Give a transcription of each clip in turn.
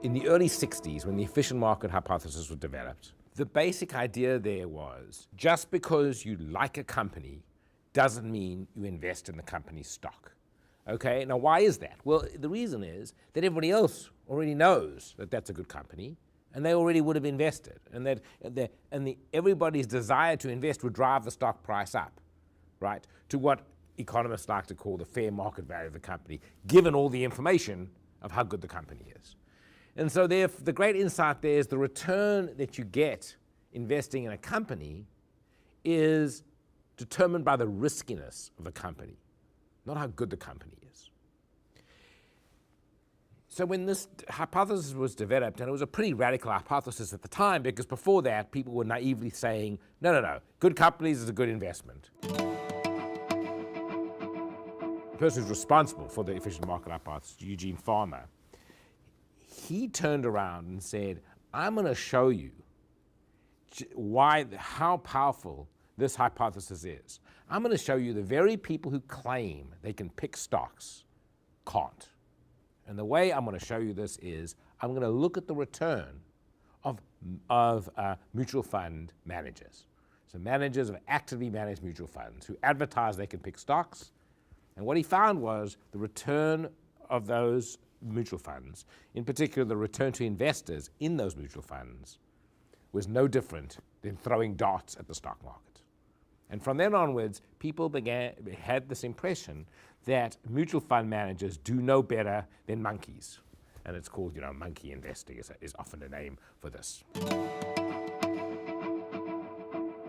In the early 60s, when the efficient market hypothesis was developed, the basic idea there was just because you like a company doesn't mean you invest in the company's stock. Okay, now why is that? Well, the reason is that everybody else already knows that that's a good company, and they already would have invested, and everybody's desire to invest would drive the stock price up, right, to what economists like to call the fair market value of the company, given all the information of how good the company is. And so the great insight there is the return that you get investing in a company is determined by the riskiness of the company, not how good the company is. So when this hypothesis was developed, and it was a pretty radical hypothesis at the time, because before that people were naively saying, no, good companies is a good investment. The person who's responsible for the efficient market hypothesis, Eugene Farmer, he turned around and said, I'm going to show you how powerful this hypothesis is. I'm going to show you the very people who claim they can pick stocks can't. And the way I'm going to show you this is I'm going to look at the return of mutual fund managers. So managers of actively managed mutual funds who advertise they can pick stocks. And what he found was the return of those mutual funds, in particular the return to investors in those mutual funds, was no different than throwing darts at the stock market. And from then onwards, people had this impression that mutual fund managers do no better than monkeys. And it's called, monkey investing is often a name for this.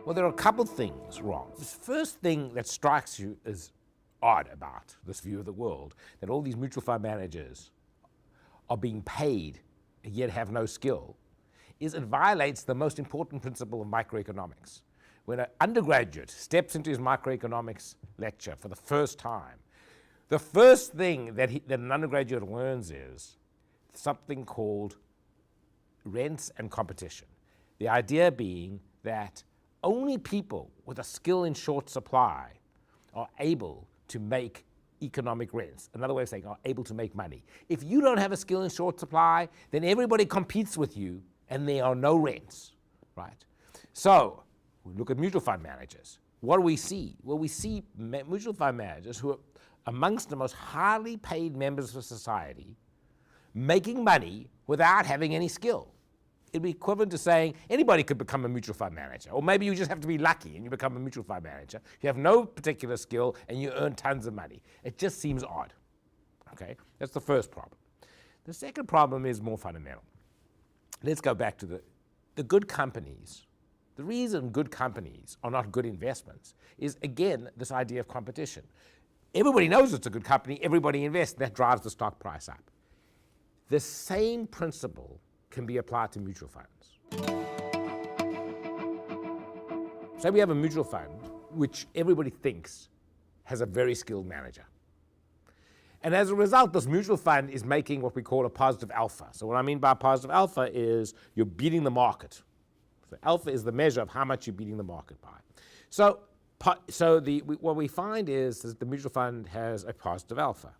Well, there are a couple things wrong. The first thing that strikes you as odd about this view of the world, that all these mutual fund managers are being paid and yet have no skill, is it violates the most important principle of microeconomics. When an undergraduate steps into his microeconomics lecture for the first time, the first thing that an undergraduate learns is something called rents and competition. The idea being that only people with a skill in short supply are able to make economic rents. Another way of saying are able to make money. If you don't have a skill in short supply, then everybody competes with you and there are no rents, right? So we look at mutual fund managers. What do we see? Well, we see mutual fund managers who are amongst the most highly paid members of society making money without having any skill. It'd be equivalent to saying anybody could become a mutual fund manager, or maybe you just have to be lucky and you become a mutual fund manager. You have no particular skill and you earn tons of money. It just seems odd, okay? That's the first problem. The second problem is more fundamental. Let's go back to the good companies. The reason good companies are not good investments is, again, this idea of competition. Everybody knows it's a good company, everybody invests, that drives the stock price up. The same principle can be applied to mutual funds. Say we have a mutual fund which everybody thinks has a very skilled manager. And as a result, this mutual fund is making what we call a positive alpha. So what I mean by positive alpha is you're beating the market. So alpha is the measure of how much you're beating the market by. So what we find is that the mutual fund has a positive alpha.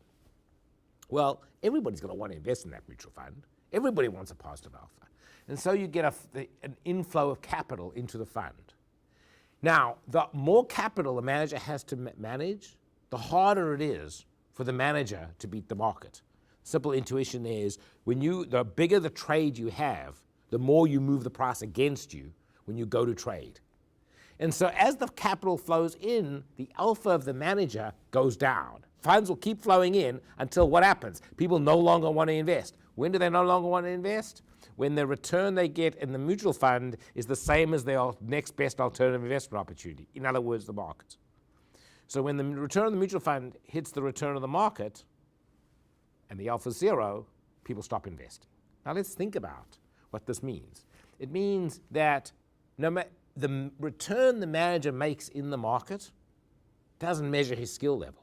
Well, everybody's going to want to invest in that mutual fund. Everybody wants a positive alpha. And so you get an inflow of capital into the fund. Now, the more capital a manager has to manage, the harder it is for the manager to beat the market. Simple intuition is the bigger the trade you have, the more you move the price against you when you go to trade. And so as the capital flows in, the alpha of the manager goes down. Funds will keep flowing in until what happens? People no longer want to invest. When do they no longer want to invest? When the return they get in the mutual fund is the same as their next best alternative investment opportunity. In other words, the market. So when the return of the mutual fund hits the return of the market and the alpha is zero, people stop investing. Now let's think about what this means. It means that the return the manager makes in the market doesn't measure his skill level.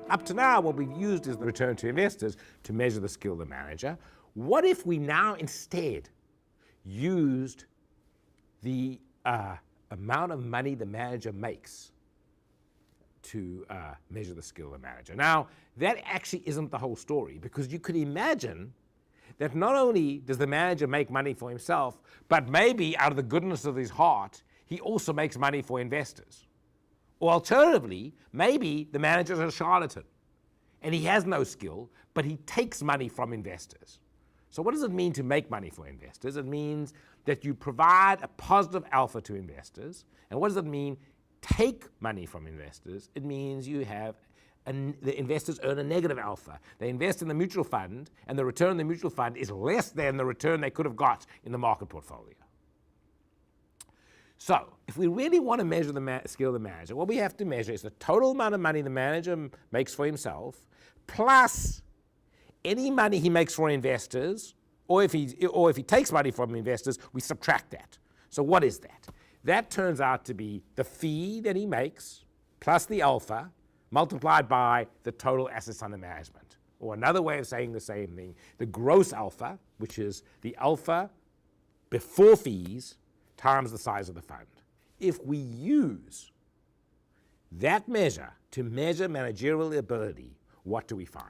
Up to now, what we've used is the return to investors to measure the skill of the manager. What if we now instead used the amount of money the manager makes to measure the skill of the manager. Now, that actually isn't the whole story, because you could imagine that not only does the manager make money for himself, but maybe out of the goodness of his heart, he also makes money for investors. Or alternatively, maybe the manager is a charlatan and he has no skill, but he takes money from investors. So what does it mean to make money for investors? It means that you provide a positive alpha to investors. And what does it mean, take money from investors? It means you have the investors earn a negative alpha. They invest in the mutual fund, and the return on the mutual fund is less than the return they could have got in the market portfolio. So if we really want to measure the skill of the manager, what we have to measure is the total amount of money the manager makes for himself, plus any money he makes for investors, or if he takes money from investors, we subtract that. So what is that? That turns out to be the fee that he makes, plus the alpha, multiplied by the total assets under management. Or another way of saying the same thing, the gross alpha, which is the alpha before fees, times the size of the fund. If we use that measure to measure managerial ability, what do we find?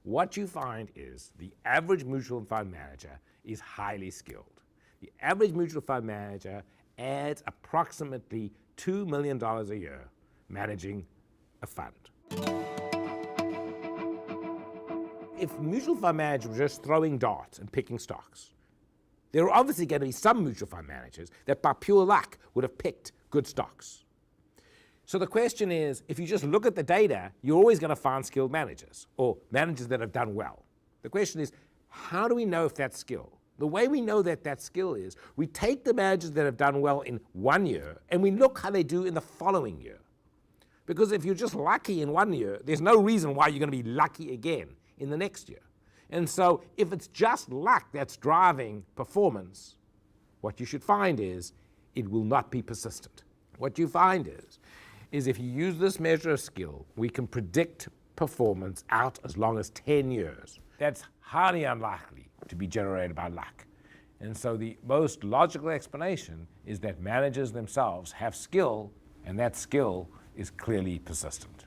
What you find is the average mutual fund manager is highly skilled. The average mutual fund manager adds approximately $2 million a year managing a fund. If mutual fund managers were just throwing darts and picking stocks, there are obviously going to be some mutual fund managers that by pure luck would have picked good stocks. So the question is, if you just look at the data, you're always going to find skilled managers or managers that have done well. The question is, how do we know if that's skill? The way we know that that's skill is we take the managers that have done well in 1 year and we look how they do in the following year. Because if you're just lucky in 1 year, there's no reason why you're going to be lucky again in the next year. And so if it's just luck that's driving performance, what you should find is it will not be persistent. What you find is if you use this measure of skill, we can predict performance out as long as 10 years. That's highly unlikely to be generated by luck. And so the most logical explanation is that managers themselves have skill, and that skill is clearly persistent.